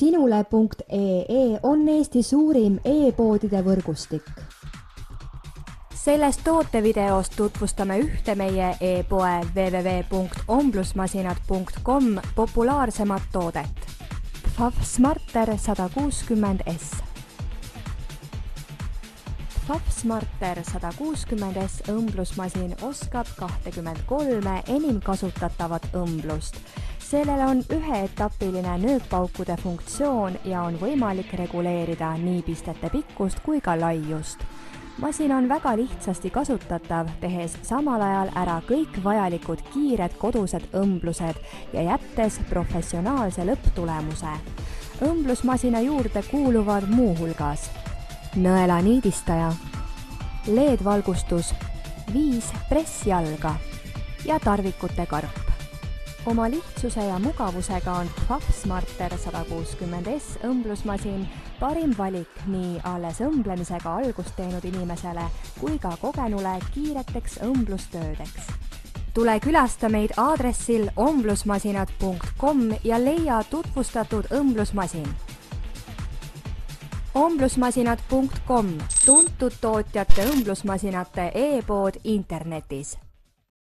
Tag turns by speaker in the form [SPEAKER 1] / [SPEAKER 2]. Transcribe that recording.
[SPEAKER 1] Sinule.ee on Eesti suurim e-poodide võrgustik.
[SPEAKER 2] Selles tootevideost tutvustame ühte meie e-poe www.omblusmasinad.com populaarsemat toodet. PFAF Smarter 160S. PFAF Smarter 160S õmblusmasin oskab 23 enim kasutatavat õmblust. Sellel on üheetapiline nööppaukude funktsioon ja on võimalik reguleerida nii pistete pikkust kui ka laiust. Masin on väga lihtsasti kasutatav, tehes samal ajal ära kõik vajalikud kiired kodused õmblused ja jättes professionaalse lõpptulemuse. Õmblusmasina juurde kuuluvad muuhulgas nõelaniidistaja, LED-valgustus, 5 pressjalga ja tarvikute karp. Oma lihtsuse ja mugavusega on PFAF Smarter 160S õmblusmasin parim valik nii alles õmblemisega algust teinud inimesele kui ka kogenule kiireteks õmblustöödeks. Tule külasta meid aadressil omblusmasinad.com ja leia tutvustatud õmblusmasin. Omblusmasinad.com, tuntud tootjate õmblusmasinate e-pood internetis.